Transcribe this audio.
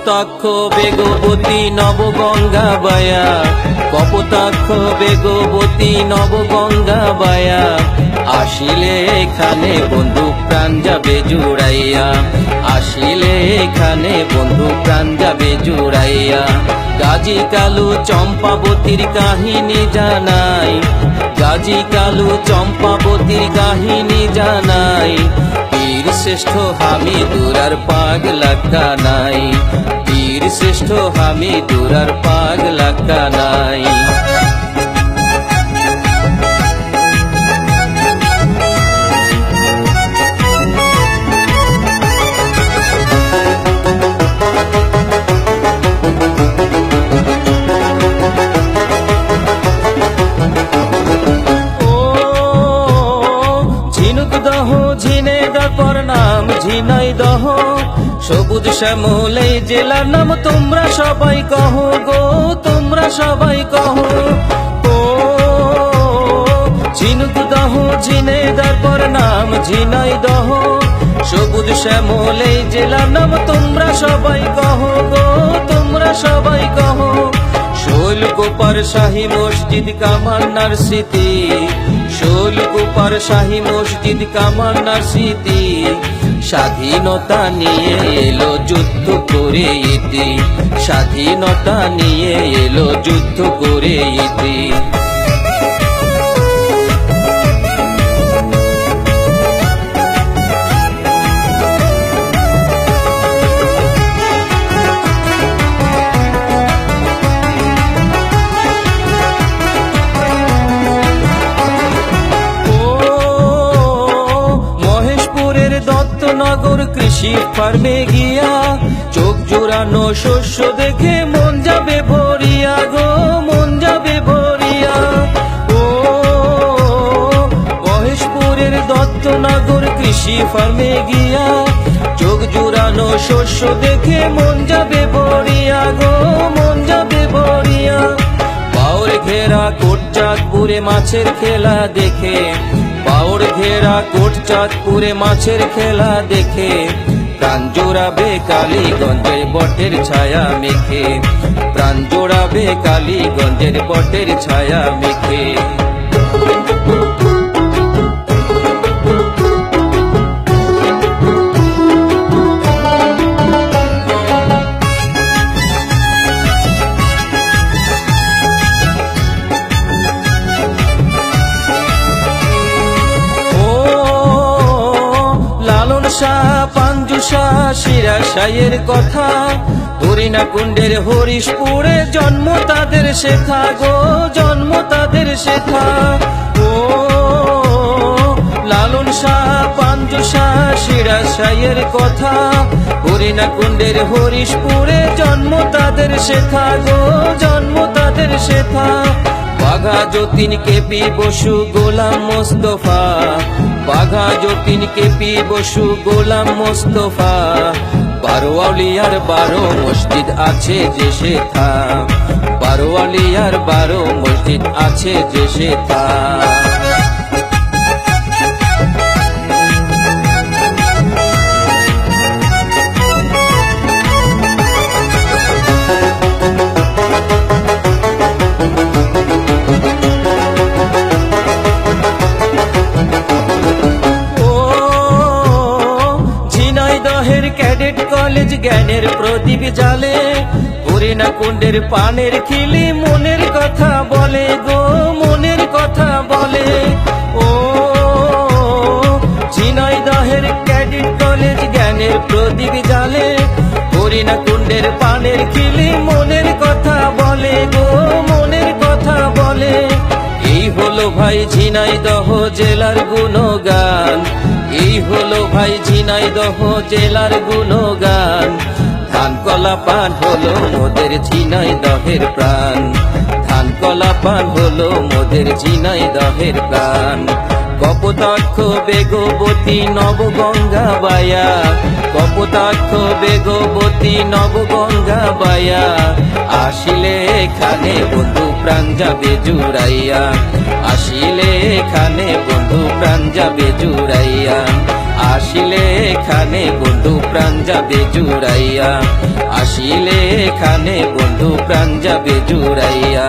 কপোতাক্ষ বেগবতী নবগঙ্গা বায়া, কপোতাক্ষ বেগবতী নবগঙ্গা বায়া, আসিলে এখানে বন্ধু প্রাণ যাবে জুড়াইয়া, আসিলে এখানে বন্ধু প্রাণ যাবে জুড়াইয়া। গাজী কালু চম্পাবতীর কাহিনী জানাই, গাজী কালু চম্পাবতীর কাহিনী জানাই, বীর শ্রেষ্ঠ হামিদুর আর পাগলা কানাই, বীর শ্রেষ্ঠ হামিদুর আর পাগলা কানাই। ঝিনেদার নাম ঝিনাইদহ, সবুজ শ্যামল এই জেলার নাম তোমরা সবাই কহো গো, তোমরা সবাই কহো। ও ঝিনুকদহ ঝিনেদার নাম ঝিনাইদহ, সবুজ শ্যামল এই জেলার নাম তোমরা সবাই কহো গো, তোমরা সবাই কহো। শৈলকুপার শাহী মসজিদ কামান্নার স্মৃতি, শৈলকুপার শাহী মসজিদ কামান্নার স্মৃতি, স্বাধীনতা নিয়ে এলো যুদ্ধ করে ইতি, স্বাধীনতা নিয়ে এলো যুদ্ধ করে ইতি। নগর কৃষি ফার্মে গিয়া, চোখ জোড়ানো শস্য দেখে মন যাবে ভরিয়া গো, মন যাবে ভরিয়া। ও মহেশপুরের দত্তনগর কৃষি ফার্মে গিয়া, চোখ জোড়ানো শস্য দেখে মন যাবে ভরিয়া গো, মন যাবে ভরিয়া। বাউর ঘেরা কোটচাঁদপুরে মাছের খেলা দেখে, বাউর ঘেরা কোটচাঁদপুরে মাছের খেলা দেখে, প্রাণ জোড়াবে কালীগঞ্জের বটের ছায়া মেখে, প্রাণ জোড়াবে কালীগঞ্জের বটের ছায়া মেখে। পাঞ্জুসা শিরাশাইয়ের কথা, হরিণা কুণ্ডের হরিশপুরে জন্ম তাদের শেখা গো, জন্ম তাদের শেখা। ও লালন শাহ পাঞ্জুসা শিরাশাইয়ের কথা, হরিণা কুণ্ডের হরিশপুরে জন্ম তাদের শেখা গো, জন্ম তাদের শেখা। বাঘা যতীন কেপি বসু গোলাম মোস্তফা, বাঘা যতীন কেপি বসু গোলাম মোস্তফা, 12 আউলিয়ার 12 মসজিদ আছে যে সেথা, 12 আউলিয়ার 12 মসজিদ আছে যে সেথা। ক্যাডেট কলেজ জ্ঞানের প্রদীপ জালে, হরিণা কুণ্ডের পানের খিলি মনের কথা বলে গো, মনের কথা বলে। ও ঝিনাইদহের ক্যাডেট কলেজ জ্ঞানের প্রদীপ জালে, হরিণা কুণ্ডের পানের খিলি মনের কথা বলে গো, মনের কথা বলে। এই হলো ভাই ঝিনাইদহ জেলার গুণগান, এই হলো ভাই ঝিনাইদহ জেলার গুণগান। ধান কলা পান হলো মোদের ঝিনাইদহের প্রাণ, ধান কলা পান হলো মোদের ঝিনাইদহের প্রাণ। কপোতাক্ষ বেগবতী নবগঙ্গা বায়া, কপোতাক্ষ বেগবতী নবগঙ্গা বায়া, আসিলে এখানে বন্ধু প্রাণ যাবে জুড়াইয়া, আসিলে এখানে বন্ধু প্রাণ যাবে জুড়াইয়া, আসিলে এখানে বন্ধু প্রাণ যাবে জুড়াইয়া, আসিলে এখানে বন্ধু প্রাণ যাবে জুড়াইয়া।